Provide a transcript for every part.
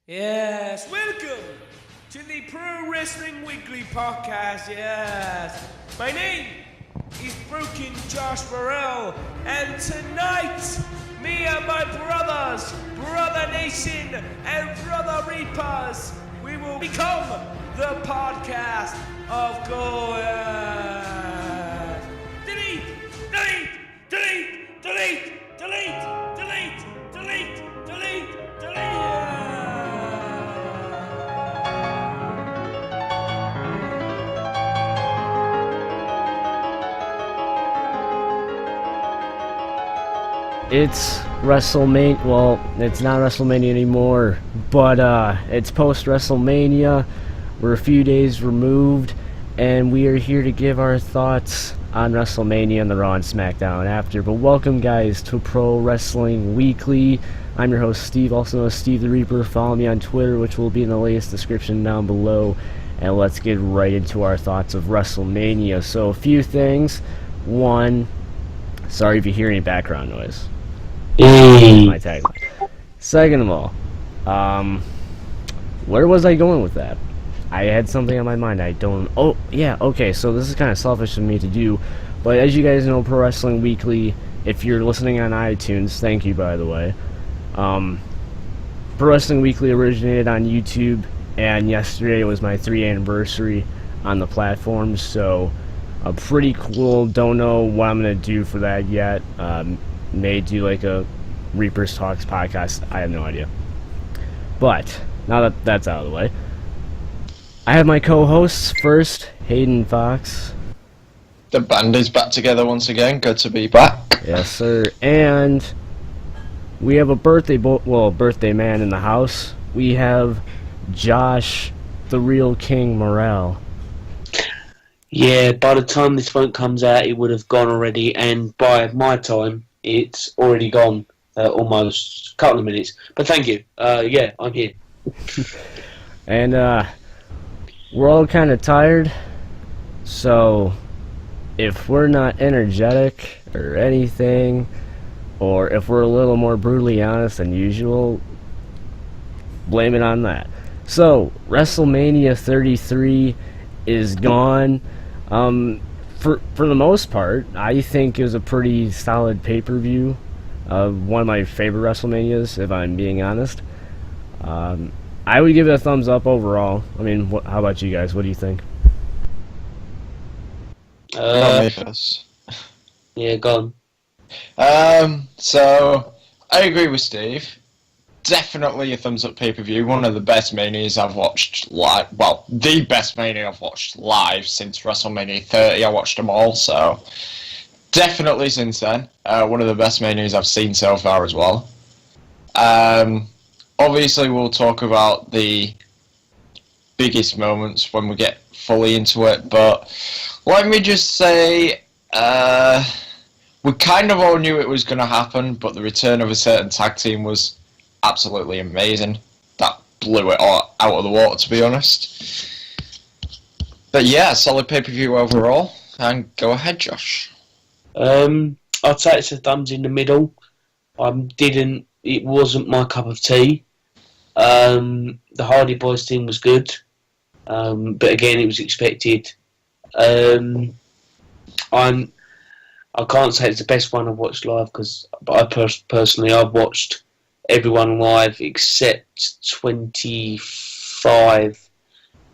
Yes, welcome to the Pro Wrestling Weekly podcast, yes. My name is Broken Josh Burrell, and tonight, me and my brothers, Brother Nation and Brother Reapers, we will become the podcast of gold. Delete, delete, delete, delete, delete, delete, delete, delete, delete. It's WrestleMania. Well, it's not WrestleMania anymore, but it's post-WrestleMania. We're a few days removed, and we are here to give our thoughts on WrestleMania and the Raw and SmackDown after. But welcome, guys, to Pro Wrestling Weekly. I'm your host, Steve, also known as Steve the Reaper. Follow me on Twitter, which will be in the latest description down below. And let's get right into our thoughts of WrestleMania. So, a few things. One, sorry if you hear any background noise. My tagline. Second of all, where was I going with that? I had something on my mind. Oh, yeah, okay, so this is kind of selfish of me to do, but as you guys know, Pro Wrestling Weekly, if you're listening on iTunes, thank you, by the way. Pro Wrestling Weekly originated on YouTube, and yesterday was my 3rd anniversary on the platform, so pretty cool. Don't know what I'm going to do for that yet. May do like a Reapers Talks podcast. I have no idea. But now that that's out of the way, I have my co-hosts. First, Haydn Fox. The band is back together once again. Good to be back. Yes, sir. And we have a birthday man in the house. We have Josh, the real King Morale. Yeah, by the time this one comes out, it would have gone already, and by my time, it's already gone, almost a couple of minutes. But thank you. Yeah, I'm here. And we're all kind of tired, so if we're not energetic or anything, or if we're a little more brutally honest than usual, blame it on that. So, WrestleMania 33 is gone. For the most part, I think it was a pretty solid pay-per-view. One of my favorite WrestleManias, if I'm being honest. I would give it a thumbs up overall. I mean, how about you guys? What do you think? Me first. Yeah, go on. So I agree with Steve. Definitely a thumbs up pay-per-view. One of the best manias I've watched live. Well, the best mania I've watched live since WrestleMania 30. I watched them all, so definitely since then. One of the best manias I've seen so far as well. Obviously, we'll talk about the biggest moments when we get fully into it, but let me just say, we kind of all knew it was going to happen, but the return of a certain tag team was absolutely amazing. That blew it all out of the water, to be honest. But yeah, solid pay-per-view overall. And go ahead, Josh. I'd say it's a thumbs in the middle. It wasn't my cup of tea. The Hardy Boys team was good, but again, it was expected. I can't say it's the best one I've watched live because personally I've watched everyone live except 25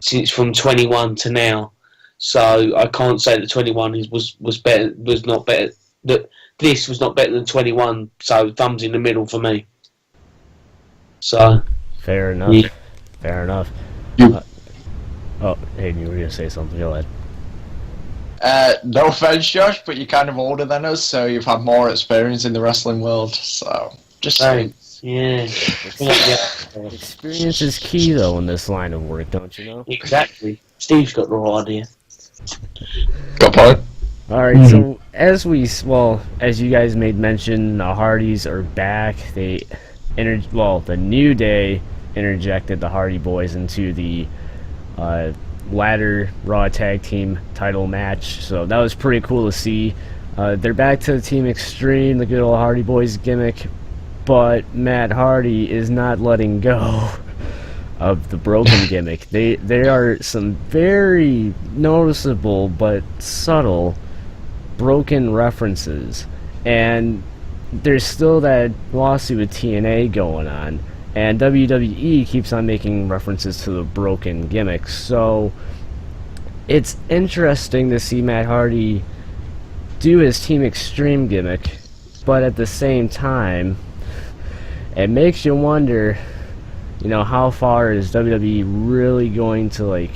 since from 21 to now, so I can't say that 21 was not better. That this was not better than 21, so thumbs in the middle for me. So fair enough. yeah. Fair enough. Oh, Hayden, you were gonna say something. Go ahead. No offense, Josh, but you're kind of older than us, so you've had more experience in the wrestling world. So just saying. Yeah. Experience is key, though, in this line of work, don't you know? Exactly. Steve's got the right idea. Good point. Alright, so as you guys made mention, the Hardys are back. The New Day interjected the Hardy Boys into the ladder Raw Tag Team title match, so that was pretty cool to see. They're back to the Team Extreme, the good old Hardy Boys gimmick, but Matt Hardy is not letting go. of the broken gimmick. There are some very noticeable but subtle broken references, and there's still that lawsuit with TNA going on, and WWE keeps on making references to the broken gimmick. So it's interesting to see Matt Hardy do his Team Extreme gimmick, but at the same time, it makes you wonder, how far is WWE really going to,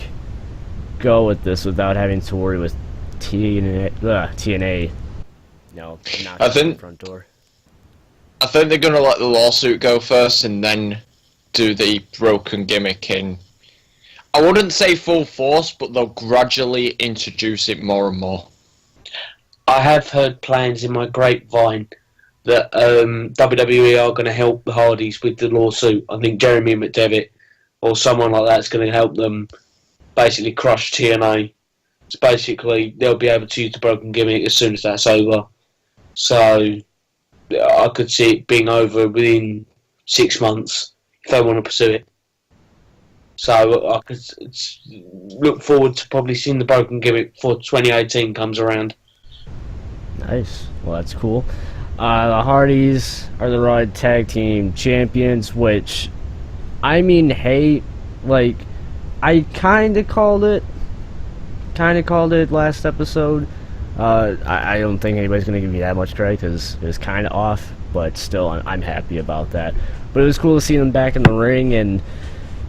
go with this without having to worry with TNA, knocking on the front door. I think they're going to let the lawsuit go first and then do the broken gimmick in, I wouldn't say full force, but they'll gradually introduce it more and more. I have heard plans in my grapevine that WWE are going to help the Hardys with the lawsuit. I think Jeremy McDevitt or someone like that's going to help them basically crush TNA. So basically, they'll be able to use the broken gimmick as soon as that's over. So I could see it being over within 6 months if they want to pursue it. So I could look forward to probably seeing the broken gimmick before 2018 comes around. Nice. Well, that's cool. The Hardys are the Raw Tag Team Champions, which, I kind of called it last episode. I don't think anybody's going to give me that much credit because it was kind of off, but still, I'm happy about that. But it was cool to see them back in the ring, and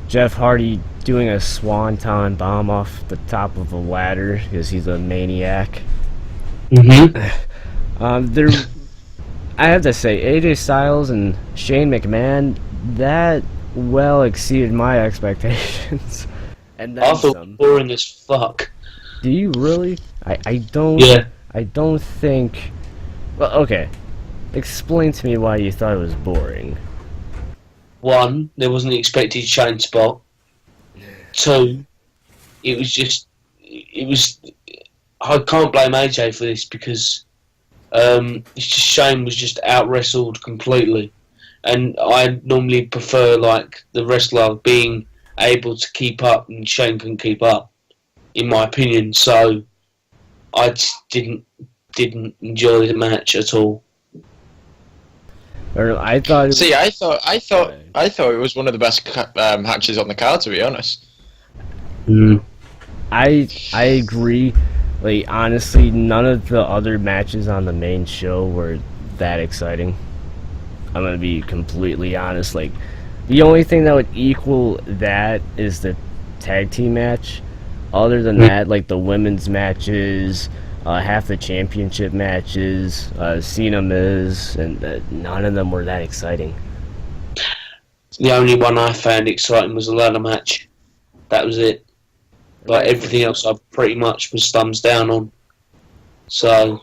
Jeff Hardy doing a swanton bomb off the top of a ladder because he's a maniac. I have to say, AJ Styles and Shane McMahon, that well exceeded my expectations. And then I thought boring as fuck. Do you really? I don't. Yeah. I don't think. Well, okay. Explain to me why you thought it was boring. 1, there wasn't an expected chain spot. 2, it was. I can't blame AJ for this because it's just Shane was just out wrestled completely, and I normally prefer the wrestler being able to keep up, and Shane couldn't keep up, in my opinion. So I just didn't enjoy the match at all. I thought. See, I thought it was one of the best matches on the card, to be honest. I agree. Honestly, none of the other matches on the main show were that exciting. I'm gonna be completely honest. The only thing that would equal that is the tag team match. Other than that, the women's matches, half the championship matches, Cena, Miz, and none of them were that exciting. The only one I found exciting was the ladder match. That was it. But everything else I pretty much was thumbs down on. So,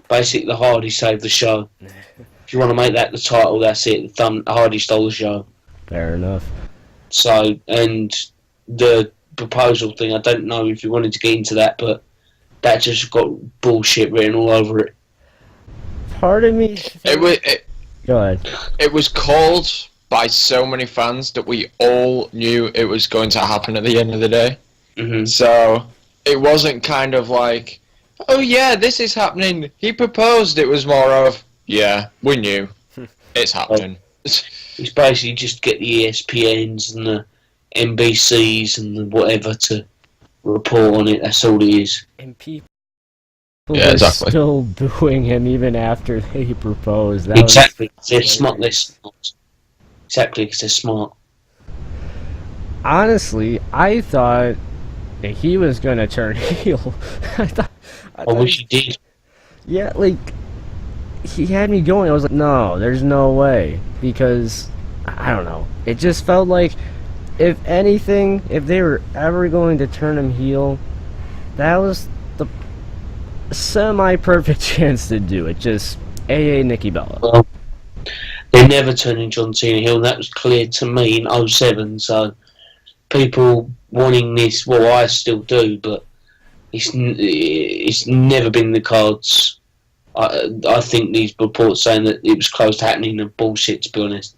basically, the Hardy saved the show. If you want to make that the title, that's it. Hardy stole the show. Fair enough. So, and the proposal thing, I don't know if you wanted to get into that, but that just got bullshit written all over it. Part of me... Go ahead. It was called by so many fans that we all knew it was going to happen at the end of the day. So it wasn't kind of like, oh yeah, this is happening. He proposed. It was more of, yeah, we knew. It's happening. It's basically just get the ESPNs and the NBCs and the whatever to report on it. That's all it is. And people were still booing him even after they proposed. Exactly. They're smart. Exactly, because they're smart. Honestly, I thought that he was going to turn heel. I wish he did. Yeah, he had me going. I was like, no, there's no way. Because, I don't know. It just felt like, if anything, if they were ever going to turn him heel, that was the semi-perfect chance to do it. Just, AA Nikki Bella. Well, they never turned John Cena heel, and that was clear to me in 07, so people wanting this, well, I still do, but it's never been in the cards. I think these reports saying that it was close to happening are bullshit, to be honest.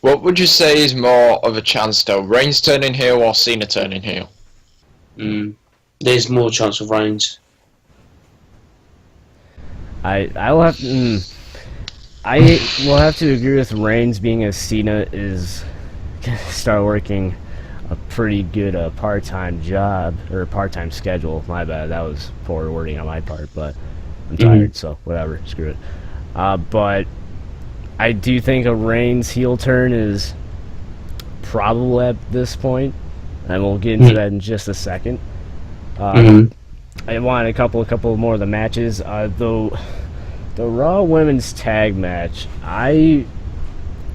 What would you say is more of a chance, though? Reigns turning heel or Cena turning heel? There's more chance of Reigns. I will have to. I will have to agree with Reigns, being as Cena is gonna start working a pretty good part-time job or part-time schedule. My bad, that was poor wording on my part, but I'm tired, so whatever, screw it. But I do think a Reigns heel turn is probable at this point, and we'll get into that in just a second. I want a couple more of the matches. Though the Raw Women's Tag match, I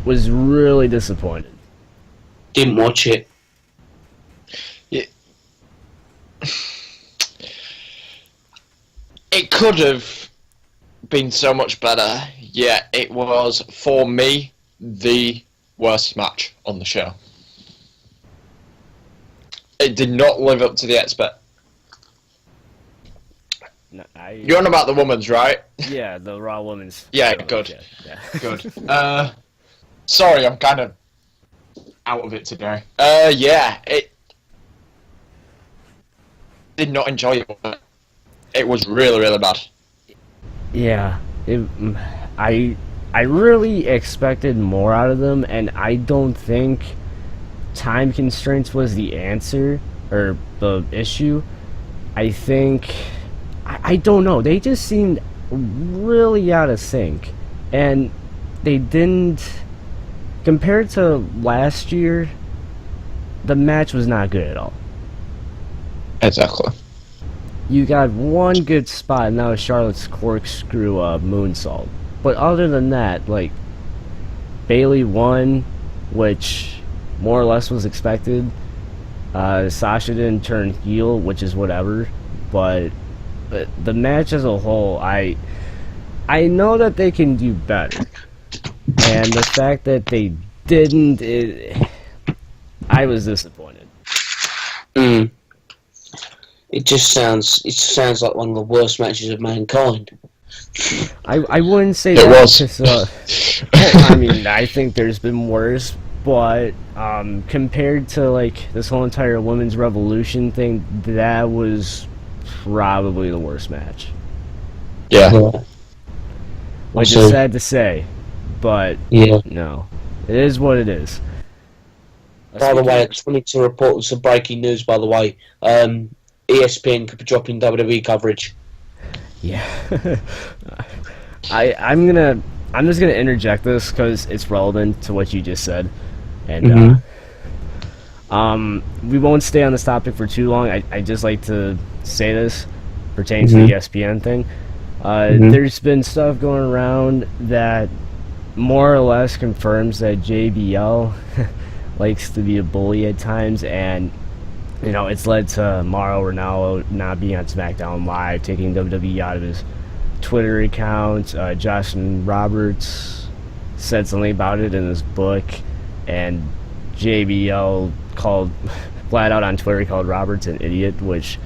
was really disappointed. Didn't watch it. It could have been so much better. Yeah, it was, for me, the worst match on the show. It did not live up to the expect. No, You're on about the women's, right? Yeah, the Raw Women's. Yeah, good. Yeah. Good. Sorry, I'm kind of out of it today. Yeah, it did not enjoy it. It was really, really bad. Yeah, I really expected more out of them, and I don't think time constraints was the answer or the issue. I think I don't know. They just seemed really out of sync, and they didn't. Compared to last year, the match was not good at all. Exactly. You got one good spot, and that was Charlotte's corkscrew moonsault. But other than that, like, Bayley won, which more or less was expected. Sasha didn't turn heel, which is whatever. But the match as a whole, I know that they can do better. And the fact that they didn't, I was disappointed. It just sounds like one of the worst matches of Mankind. I wouldn't say it that was. I mean, I think there's been worse, but compared to like this whole entire women's revolution thing, that was probably the worst match. Yeah. Which is sad to say, but Yeah. no, it is what it is. By the way, I just wanted to report some breaking news. By the way, ESPN could be dropping WWE coverage. Yeah, I'm just gonna interject this because it's relevant to what you just said, and we won't stay on this topic for too long. I just like to say this pertains to the ESPN thing. There's been stuff going around that more or less confirms that JBL likes to be a bully at times, and you know, it's led to Mauro Ranallo not being on SmackDown Live, taking WWE out of his Twitter account. Justin Roberts said something about it in his book, and JBL called flat out on Twitter, called Roberts an idiot, which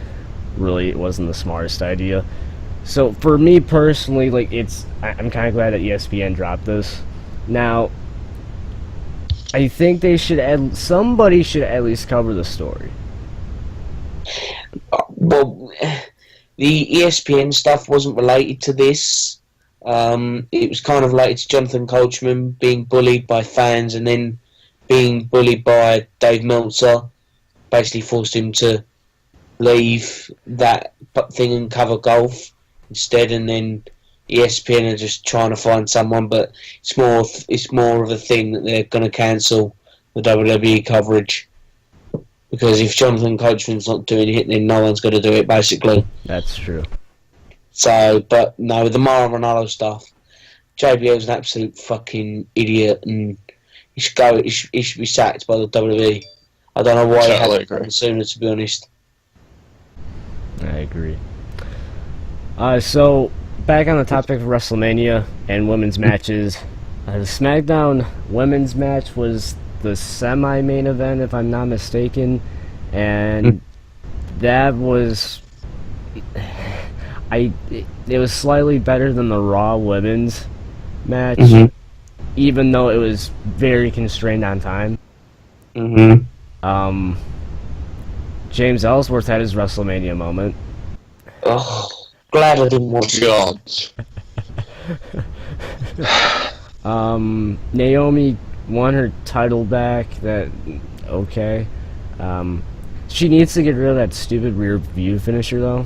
really wasn't the smartest idea. So for me personally, like, I'm kind of glad that ESPN dropped this. Now, I think they should somebody should at least cover the story. Well, the ESPN stuff wasn't related to this. It was kind of related to Jonathan Coachman being bullied by fans and then being bullied by Dave Meltzer. Basically forced him to leave that thing and cover golf instead, and then ESPN are just trying to find someone, but it's more of a thing that they're going to cancel the WWE coverage. Because if Jonathan Coachman's not doing it, then no one's going to do it, basically. That's true. So, but no, with the Mauro Ranallo stuff, JBL's an absolute fucking idiot, and he should be sacked by the WWE. I don't know why he hasn't done sooner, to be honest. I agree. So, back on the topic of WrestleMania and women's matches, the SmackDown women's match was the semi-main event, if I'm not mistaken, and that was it was slightly better than the Raw women's match. even though it was very constrained on time. Mm-hmm. James Ellsworth had his WrestleMania moment. Oh, glad I didn't watch it. God. Naomi won her title back. Okay. She needs to get rid of that stupid rear view finisher, though.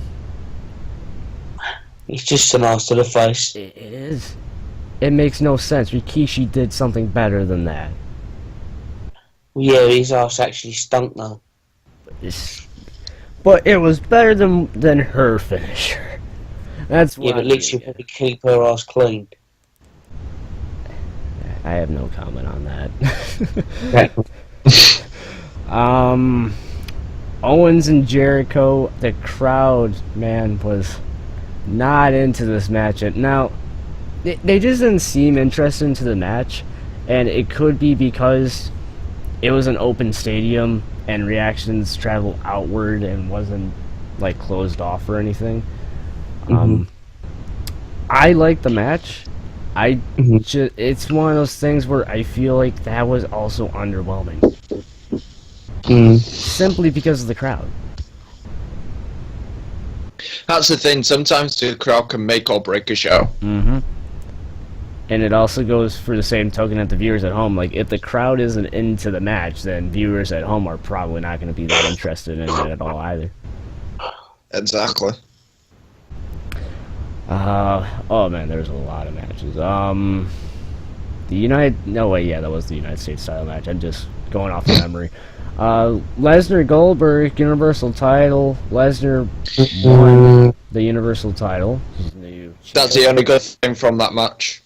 It's just an ass to the face. It is. It makes no sense. Rikishi did something better than that. Yeah, his ass actually stunk though. But it was better than her finisher. That's what Yeah, but at least you probably keep her ass clean. I have no comment on that. Right. Owens and Jericho, the crowd, man, was not into this match. Now, they just didn't seem interested into the match, and it could be because it was an open stadium and reactions traveled outward and wasn't like closed off or anything. I like the match. It's one of those things where I feel like that was also underwhelming. Simply because of the crowd. That's the thing. Sometimes the crowd can make or break a show. And it also goes for the same token at the viewers at home. Like, if the crowd isn't into the match, then viewers at home are probably not going to be that interested in it at all either. Exactly. Oh man, there's a lot of matches. That was the United States title match. I'm just going off of memory. Lesnar Goldberg Universal title. Lesnar won the Universal title. That's the only good thing from that match.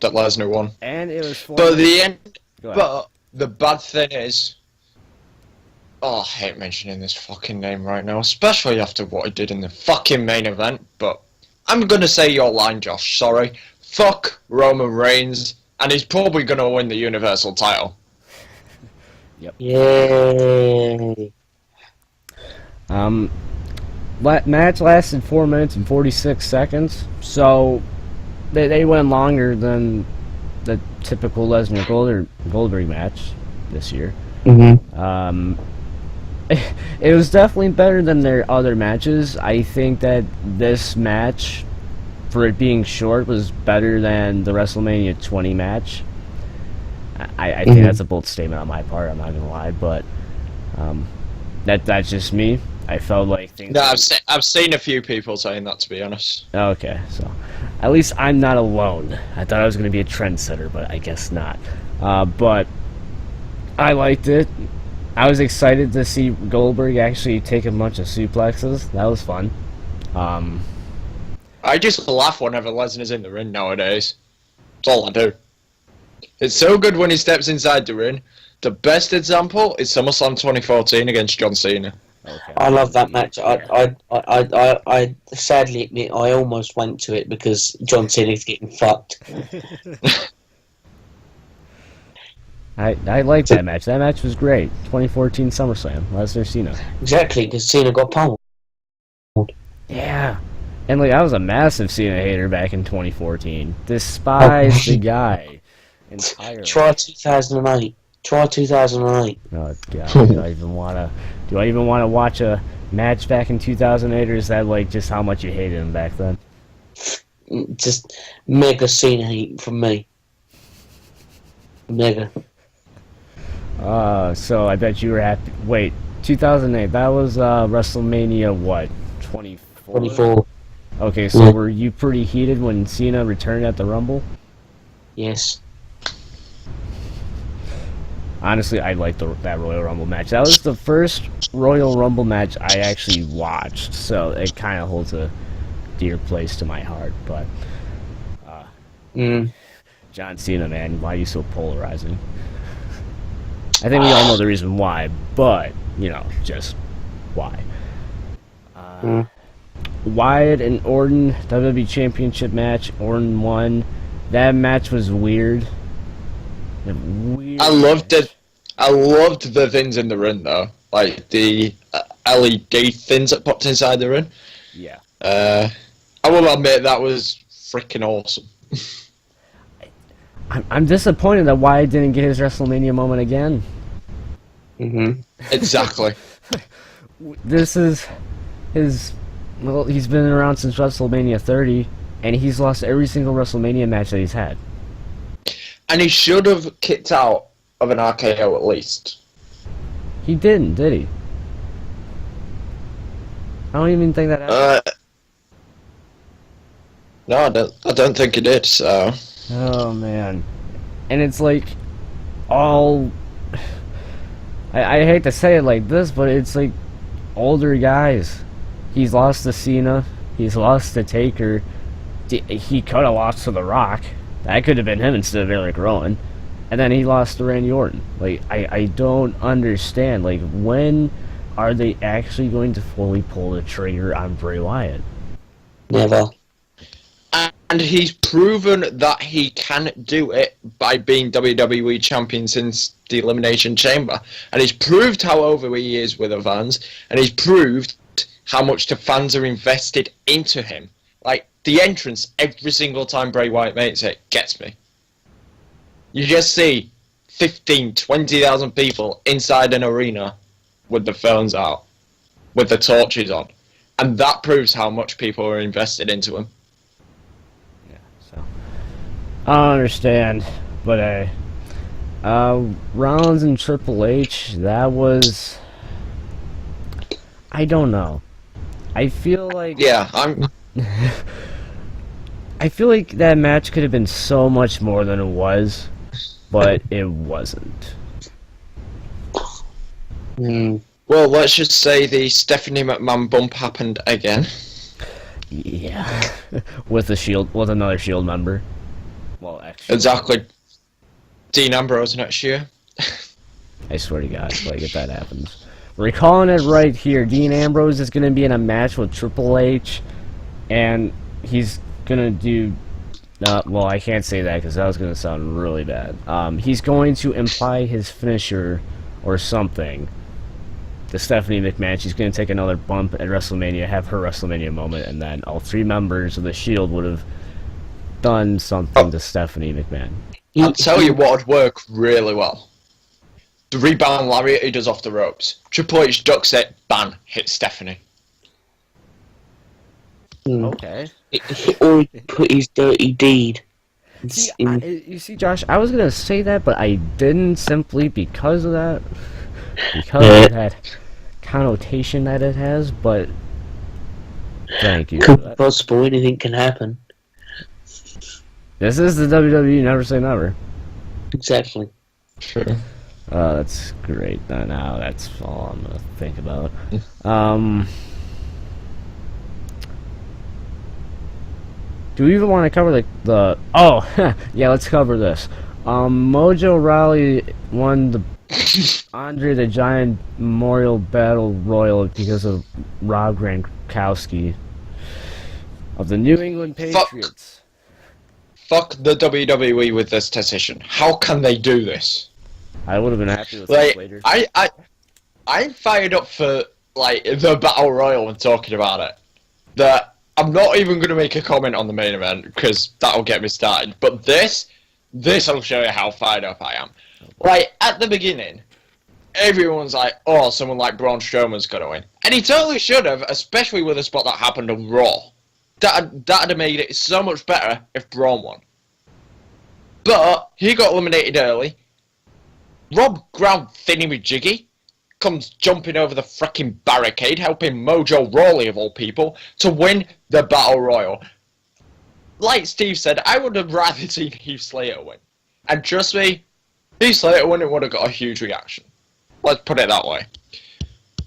That Lesnar won. And it was. But the bad thing is, I hate mentioning this fucking name right now, especially after what he did in the fucking main event. But I'm gonna say your line, Josh. Sorry. Fuck Roman Reigns, and he's probably gonna win the Universal title. Yep. Yay. Match lasted 4 minutes and 46 seconds, so they went longer than the typical Lesnar Goldberg match this year. It was definitely better than their other matches. I think that this match, for it being short, was better than the WrestleMania 20 match. I think that's a bold statement on my part, I'm not gonna lie, but that's just me. I felt like things... No, I've seen a few people saying that, to be honest. Okay, so at least I'm not alone. I thought I was gonna be a trendsetter, but I guess not. But I liked it. I was excited to see Goldberg actually take a bunch of suplexes. That was fun. I just laugh whenever Lesnar's in the ring nowadays. That's all I do. It's so good when he steps inside the ring. The best example is SummerSlam 2014 against John Cena. Okay. I love that match. I sadly admit I almost went to it because John Cena's getting fucked. I liked that match. That match was great. 2014 SummerSlam. Lesnar Cena. Exactly, because Cena got pummeled. Yeah. And like, I was a massive Cena hater back in 2014. Despised the guy entirely. Try 2008. Try 2008. Oh god, do I even wanna watch a match back in 2008, or is that like just how much you hated him back then? Just mega Cena hate from me. Mega. So I bet you were happy. Wait, 2008, that was WrestleMania what? 24? 24. Okay, so were you pretty heated when Cena returned at the Rumble? Yes. Honestly, I liked that Royal Rumble match. That was the first Royal Rumble match I actually watched, so it kind of holds a dear place to my heart. But John Cena, man, why are you so polarizing? I think we all know the reason why, but just why. Wyatt and Orton WWE Championship match. Orton won. That match was weird. I loved it. I loved the things in the ring though, like the LED things that popped inside the ring. Yeah. I will admit that was freaking awesome. I'm disappointed that Wyatt didn't get his WrestleMania moment again. Exactly. This is his. Well, he's been around since WrestleMania 30, and he's lost every single WrestleMania match that he's had. And he should have kicked out of an RKO at least. He didn't, did he? I don't even think that happened. No, I don't think he did. So. Oh man, and it's like all. I hate to say it like this, but it's like older guys. He's lost to Cena. He's lost to Taker. He could have lost to The Rock. That could have been him instead of Eric Rowan. And then he lost to Randy Orton. Like, I don't understand. Like, when are they actually going to fully pull the trigger on Bray Wyatt? Never. And he's proven that he can do it by being WWE champion since the Elimination Chamber. And he's proved how over he is with the fans. And he's proved how much the fans are invested into him. Like, the entrance every single time Bray Wyatt makes it gets me. You just see 15, 20,000 people inside an arena with the phones out, with the torches on. And that proves how much people are invested into him. Yeah, so. I don't understand, but Rollins and Triple H, that was... I don't know. I feel like... Yeah, I feel like that match could have been so much more than it was, but it wasn't. Well, let's just say the Stephanie McMahon bump happened again. Yeah. with another Shield member. Well, actually. Exactly. Dean Ambrose next year. I swear to God, like, if that happens. We're calling it right here. Dean Ambrose is going to be in a match with Triple H, and he's going to do... well, I can't say that because that was going to sound really bad. He's going to imply his finisher or something to Stephanie McMahon. She's going to take another bump at WrestleMania, have her WrestleMania moment, and then all three members of the Shield would have done something to Stephanie McMahon. I'll tell you what would work really well. The rebound lariat he does off the ropes. Triple H ducks it, bang, hits Stephanie. Okay. Or put his dirty deed. See, you see, Josh, I was going to say that, but I didn't simply because of that. Because of that connotation that it has, but thank you. Could be possible, anything can happen. This is the WWE, never say never. Exactly. True. That's great. Now that's all I'm gonna think about. Do we even want to cover the? Oh, yeah. Let's cover this. Mojo Rawley won the Andre the Giant Memorial Battle Royal because of Rob Gronkowski of the New England Patriots. Fuck the WWE with this decision. How can they do this? I would have been happy with this later. I'm fired up for the Battle Royal when talking about it. That I'm not even going to make a comment on the main event because that'll get me started. But this will show you how fired up I am. At the beginning, everyone's like, oh, someone like Braun Strowman's going to win. And he totally should have, especially with the spot that happened on Raw. That'd have made it so much better if Braun won. But he got eliminated early. Rob ground thingy-majiggy comes jumping over the frickin' barricade, helping Mojo Rawley, of all people, to win the Battle Royal. Like Steve said, I would have rather seen Heath Slater win. And trust me, Heath Slater winning would have got a huge reaction. Let's put it that way.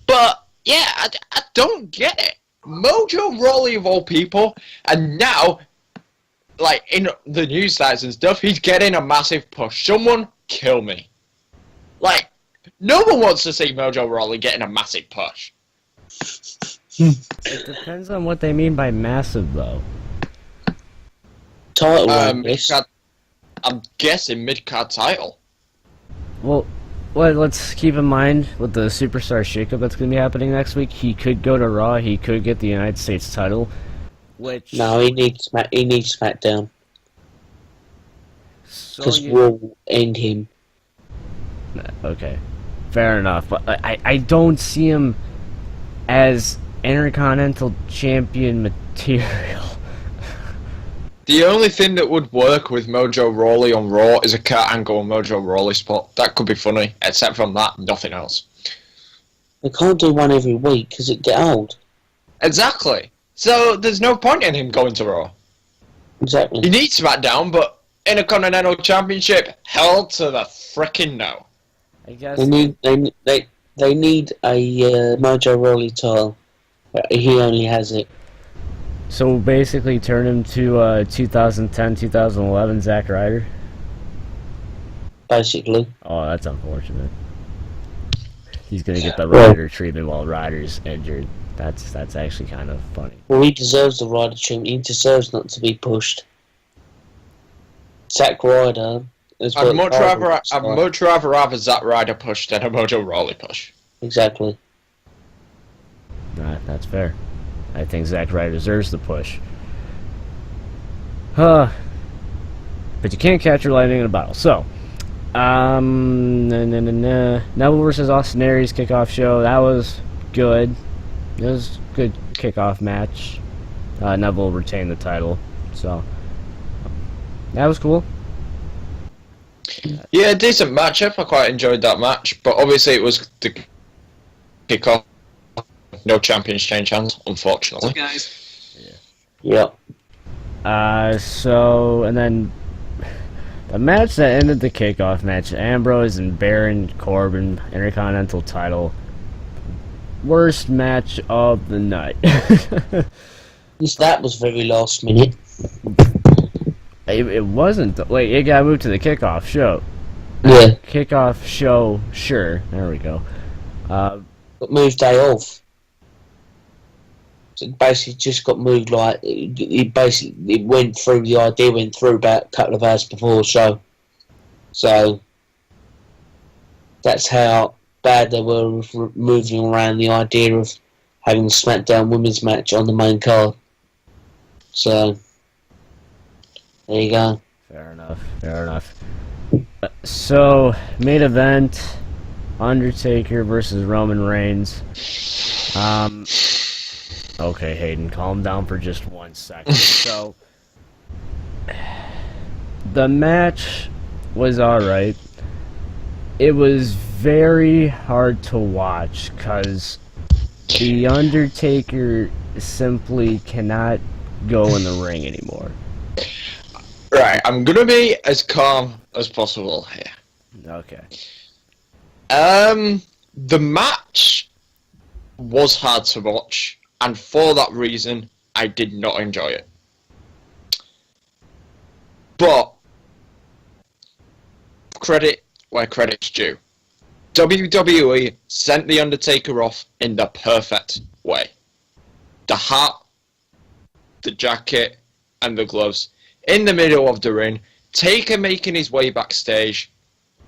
But, yeah, I don't get it. Mojo Rawley, of all people, and now, in the news sites and stuff, he's getting a massive push. Someone kill me. No one wants to see Mojo Rawley getting a massive push. It depends on what they mean by massive, though. Title, I'm guessing mid-card title. Well, let's keep in mind with the Superstar shakeup that's going to be happening next week. He could go to Raw. He could get the United States title. Which no, he needs SmackDown. because we'll end him. Okay, fair enough. But I don't see him as Intercontinental Champion material. The only thing that would work with Mojo Rawley on Raw is a Kurt Angle and Mojo Rawley spot. That could be funny. Except from that, nothing else. They can't do one every week because it get old. Exactly. So there's no point in him going to Raw. Exactly. He needs SmackDown, but Intercontinental Championship, hell to the frickin' no. I guess They need a Mojo Rawley title. He only has it. so. Basically, turn him to 2010, 2011 Zack Ryder. Basically. Oh, that's unfortunate. He's gonna get the Ryder treatment while Ryder's injured. That's actually kind of funny. Well, he deserves the Ryder treatment. He deserves not to be pushed. Zack Ryder. I'd much rather have a Zack Ryder push than a Mojo Rawley push. Exactly. That's fair. I think Zack Ryder deserves the push. But you can't catch your lightning in a bottle. So, Neville versus Austin Aries kickoff show. That was good. It was a good kickoff match. Neville retained the title, so that was cool. Yeah, decent matchup. I quite enjoyed that match, but obviously it was the kickoff. No champions change hands, unfortunately. So guys. Yeah. So, and then the match that ended the kickoff match, Ambrose and Baron Corbin, Intercontinental title. Worst match of the night. That was very last minute. It wasn't. Wait, it got moved to the kickoff show. Yeah. Kickoff show, sure. There we go. Got moved day off. So it basically just got moved like it went through. The idea went through about a couple of hours before the show. So that's how bad they were with moving around the idea of having a SmackDown women's match on the main card. So there you go. Fair enough. So, main event, Undertaker versus Roman Reigns. Okay, Haydn, calm down for just 1 second. So, the match was alright. It was very hard to watch because the Undertaker simply cannot go in the ring anymore. Right, I'm gonna be as calm as possible here. Okay. The match was hard to watch, and for that reason, I did not enjoy it. But credit where credit's due. WWE sent The Undertaker off in the perfect way. The hat, the jacket, and the gloves in the middle of the ring, Taker making his way backstage,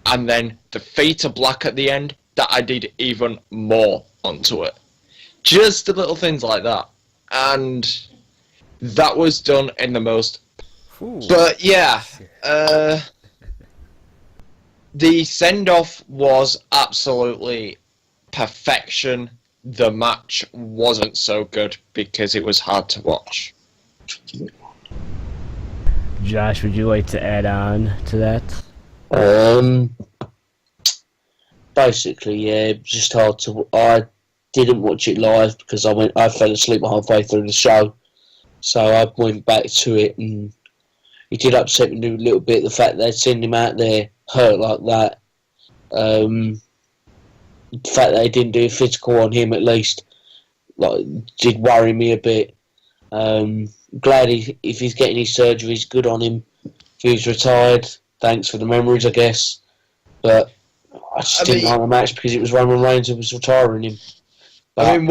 and then the Fate of Black at the end that added even more onto it. Just the little things like that. And that was done in the most... Ooh. But yeah, the send-off was absolutely perfection. The match wasn't so good because it was hard to watch. Josh, would you like to add on to that? Basically, yeah, it was just hard to. I didn't watch it live because I fell asleep halfway through the show, so I went back to it, and it did upset me a little bit. The fact they'd send him out there hurt like that. The fact that they didn't do a physical on him, at least, did worry me a bit. Glad if he's getting his surgeries, good on him. If he's retired, thanks for the memories, I guess. But I just didn't like the match because it was Roman Reigns who was retiring him. But, I mean,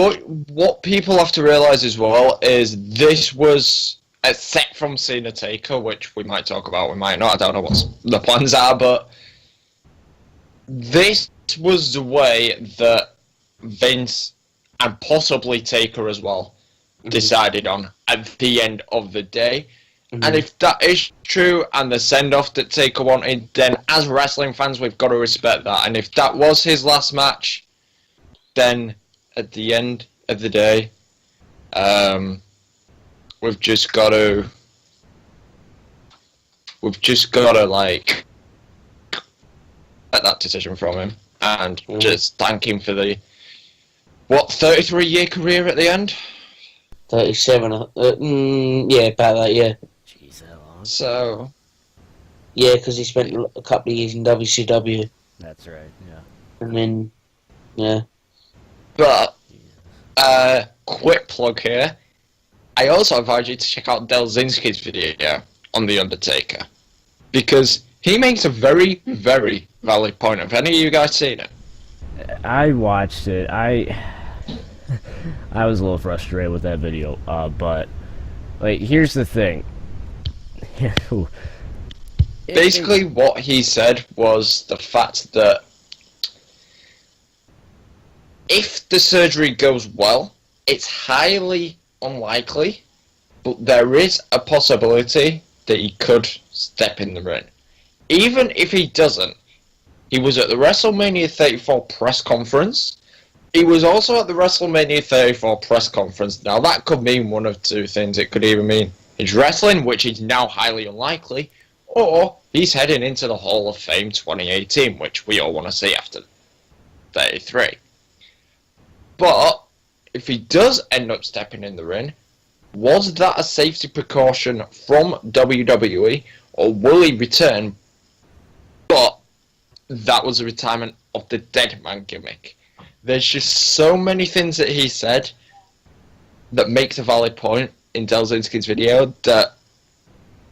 what people have to realise as well is this was, except from Cena Taker, which we might talk about, we might not, I don't know what the plans are, but this was the way that Vince, and possibly Taker as well, decided on at the end of the day. And if that is true, and the send-off that Taker wanted, then as wrestling fans, we've got to respect that. And if that was his last match, then at the end of the day, we've just got to like get that decision from him and just thank him for the 33-year career at the end. 37. Yeah, about that. Yeah. Jeez, that long. So Yeah, because he spent a couple of years in WCW, That's right. Yeah. and then yeah. But, quick plug here. I also advise you to check out Delzinski's video on The Undertaker. Because he makes a very, very valid point. Have any of you guys seen it? I watched it. I was a little frustrated with that video, but like, here's the thing. Basically, what he said was the fact that if the surgery goes well, it's highly unlikely, but there is a possibility that he could step in the ring. Even if he doesn't, he was at the WrestleMania 34 press conference. He was also at the WrestleMania 34 press conference. Now, that could mean one of two things. It could either mean he's wrestling, which is now highly unlikely, or he's heading into the Hall of Fame 2018, which we all want to see after 33. But if he does end up stepping in the ring, was that a safety precaution from WWE, or will he return? But that was a retirement of the dead man gimmick. There's just so many things that he said that makes a valid point in Delzinski's video that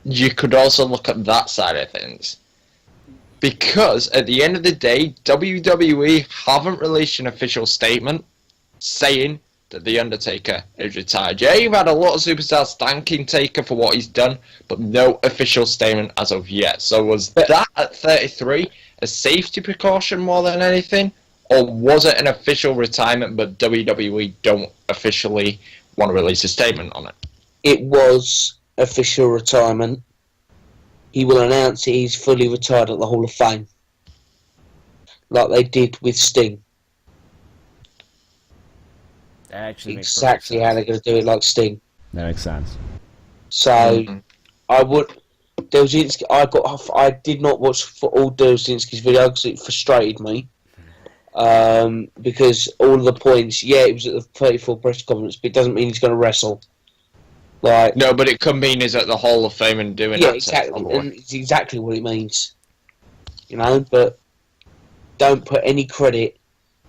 you could also look at that side of things. Because at the end of the day, WWE haven't released an official statement saying that The Undertaker is retired. Yeah, you've had a lot of superstars thanking Taker for what he's done, but no official statement as of yet. So was that at 33 a safety precaution more than anything? Or was it an official retirement, but WWE don't officially want to release a statement on it? It was official retirement. He will announce he's fully retired at the Hall of Fame, like they did with Sting. That actually makes Exactly how they're going to do it, like Sting. That makes sense. So I would. Delzinski, I did not watch for all Delzinski's video because it frustrated me. Because all of the points, yeah, it was at the 34 press conference, but it doesn't mean he's going to wrestle. Like, no, but it could mean he's at the Hall of Fame and doing that. Exactly, and it's exactly what it means. You know, but don't put any credit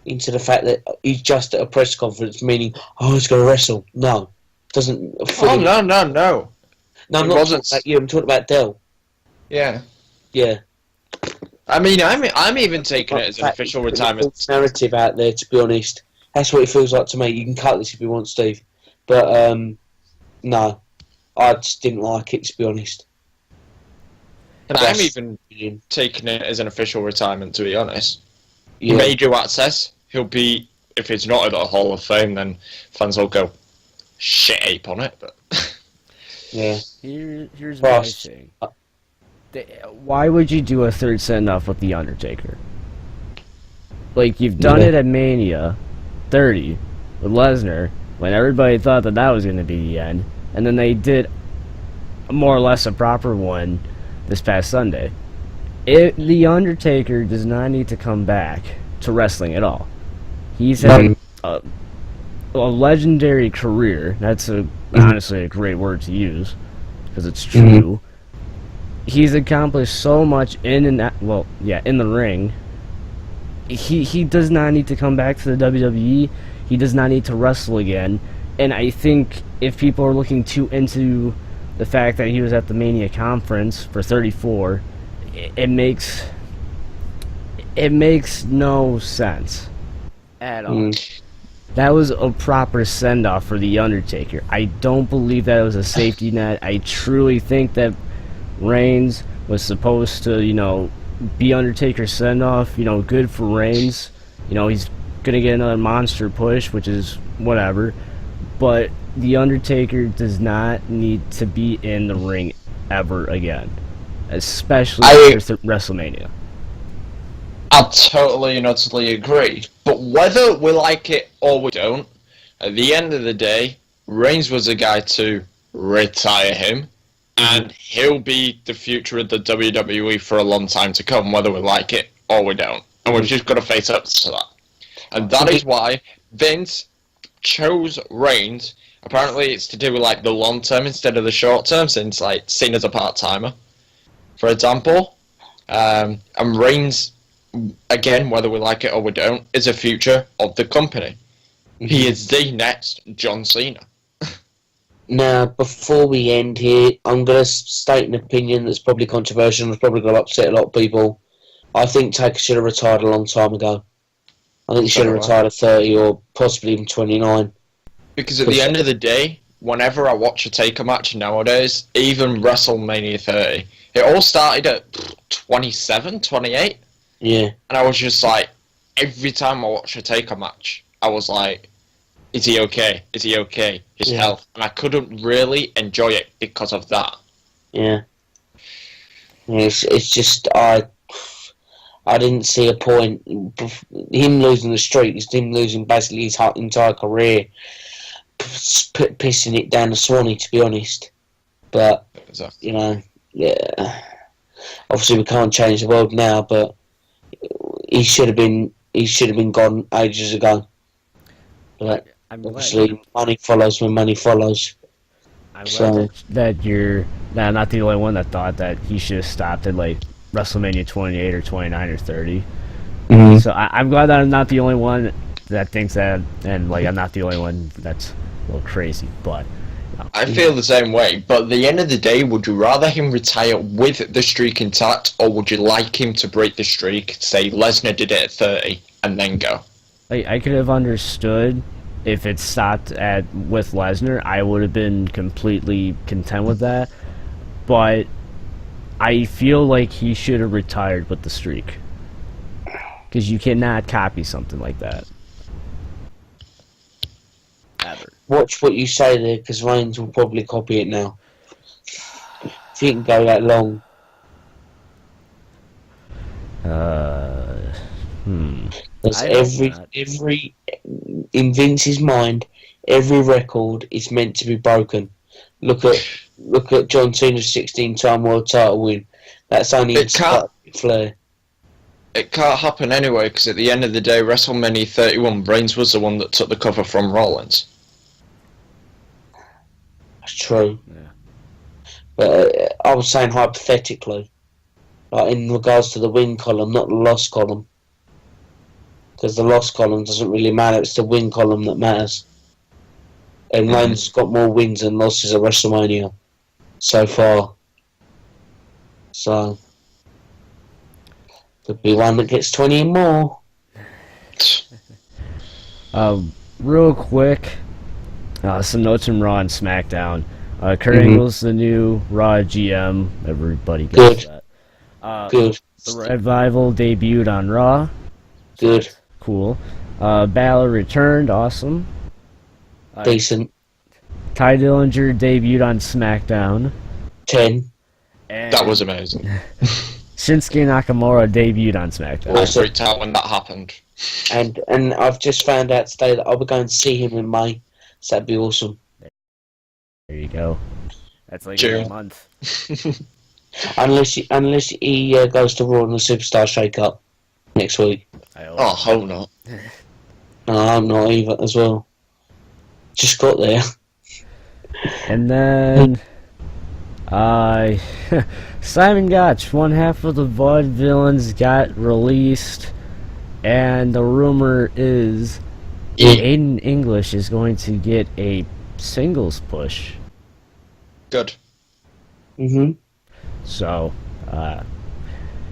into the fact that he's just at a press conference, meaning, oh, he's going to wrestle. No, doesn't. Oh no. No, I'm not talking about you. I'm talking about Del. Yeah. Yeah. I mean, I'm even taking it as an official retirement. Narrative out there, to be honest. That's what it feels like to me. You can cut this if you want, Steve. But no, I just didn't like it, to be honest. And I'm even taking it as an official retirement, to be honest. Yeah. Major access. He'll be, if it's not at the Hall of Fame, then fans will go shit ape on it. But yeah. Here's my thing. Why would you do a third send-off with The Undertaker? Like, you've done it at Mania 30 with Lesnar, when everybody thought that was going to be the end, and then they did more or less a proper one this past Sunday. The Undertaker does not need to come back to wrestling at all. He's had a legendary career. That's honestly a great word to use, because it's true. He's accomplished so much in the ring. He does not need to come back to the WWE. He does not need to wrestle again. And I think if people are looking too into the fact that he was at the Mania conference for 34, it makes no sense at all. That was a proper send-off for The Undertaker. I don't believe that it was a safety net. I truly think that Reigns was supposed to, be Undertaker's send-off. Good for Reigns. He's gonna get another monster push, which is whatever. But The Undertaker does not need to be in the ring ever again, especially after WrestleMania. I totally and utterly agree. But whether we like it or we don't, at the end of the day, Reigns was a guy to retire him, and he'll be the future of the WWE for a long time to come, whether we like it or we don't. And we've just got to face up to that. And that is why Vince chose Reigns. Apparently it's to do with like the long term instead of the short term, since like Cena's a part-timer, for example. And Reigns, again, whether we like it or we don't, is a future of the company. He is the next John Cena. Now, before we end here, I'm going to state an opinion that's probably controversial and it's probably going to upset a lot of people. I think Taker should have retired a long time ago. I think he should have retired at 30 or possibly even 29. Because at the end of the day, whenever I watch a Taker match nowadays, even WrestleMania 30, it all started at 27, 28. Yeah. And I was just like, every time I watch a Taker match, I was like, is he okay? Is he okay? His health. And I couldn't really enjoy it because of that. Yeah. It's just, I didn't see a point. Him losing the streak is him losing basically his entire career, pissing it down the Swanee, to be honest. But, you know, yeah. Obviously we can't change the world now, but he should have been gone ages ago. But obviously money follows when money follows. I'm glad that you're not the only one that thought that he should have stopped at like WrestleMania 28 or 29 or 30. So I'm glad that I'm not the only one that thinks that, and like I'm not the only one that's a little crazy. But I feel the same way. But at the end of the day, would you rather him retire with the streak intact, or would you like him to break the streak? Say Lesnar did it at 30 and then go. I could have understood if it stopped with Lesnar. I would have been completely content with that. But I feel like he should have retired with the streak, because you cannot copy something like that ever. Watch what you say there, because Reigns will probably copy it now. If he can go that long. Because every in Vince's mind, every record is meant to be broken. Look at John Cena's 16-time world title win. That's only flair. It can't happen anyway, because at the end of the day, WrestleMania 31, Reigns was the one that took the cover from Rollins. That's true. Yeah. But I was saying hypothetically, like in regards to the win column, not the loss column. Because the loss column doesn't really matter, it's the win column that matters. And Reigns got more wins than losses at WrestleMania so far. So, could be one that gets 20 and more. Real quick, some notes from Raw and SmackDown. Kurt Angle's the new Raw GM. Everybody gets that. Good. The Revival debuted on Raw. Good. Cool. Balor returned. Awesome. Decent. Ty Dillinger debuted on SmackDown. 10. And That was amazing. Shinsuke Nakamura debuted on SmackDown. I freaked out when that happened. And I've just found out today that I'll be going to see him in May. So that'd be awesome. There you go. That's like June. a month. Unless he goes to Raw in the Superstar Shake-Up next week. Oh, hope not. No, I'm not either as well. Just got there. And then Simon Gotch, one half of the Vaudevillains, got released, and the rumor is Aiden English is going to get a singles push. Good. So,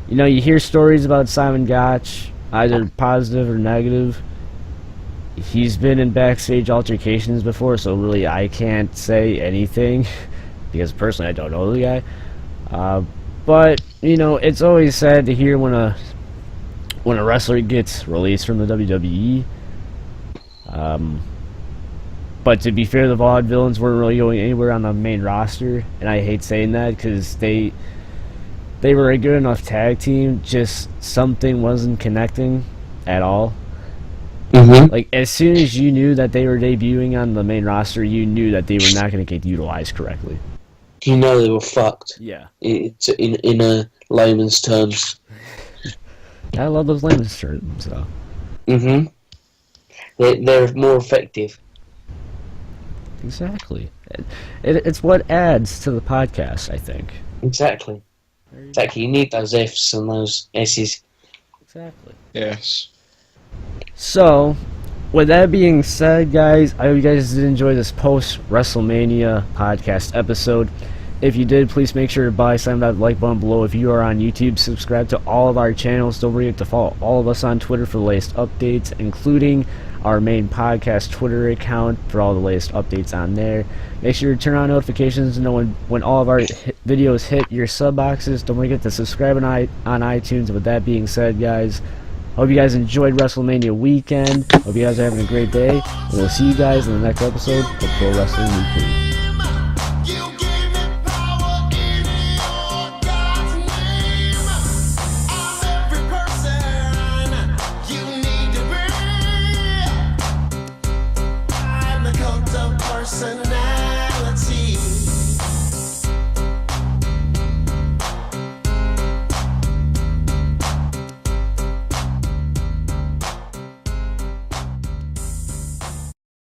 you hear stories about Simon Gotch, either positive or negative. He's been in backstage altercations before, so really I can't say anything, because personally I don't know the guy. But, it's always sad to hear when a wrestler gets released from the WWE. But to be fair, the Vaudevillains weren't really going anywhere on the main roster, and I hate saying that because they were a good enough tag team, just something wasn't connecting at all. Mm-hmm. Like, as soon as you knew that they were debuting on the main roster, you knew that they were not going to get utilized correctly. You know they were fucked. Yeah. It's in a layman's terms. I love those layman's terms, so. Mm-hmm. They're more effective. Exactly. It's what adds to the podcast, I think. Exactly. You need those F's and those S's. Exactly. Yes. So, with that being said, guys, I hope you guys did enjoy this post-WrestleMania podcast episode. If you did, please make sure to slam that like button below. If you are on YouTube, subscribe to all of our channels. Don't forget to follow all of us on Twitter for the latest updates, including our main podcast Twitter account for all the latest updates on there. Make sure to turn on notifications to know when all of our videos hit your sub boxes. Don't forget to subscribe on iTunes. With that being said, guys, hope you guys enjoyed WrestleMania weekend. Hope you guys are having a great day. And we'll see you guys in the next episode of Pro Wrestling Weekly.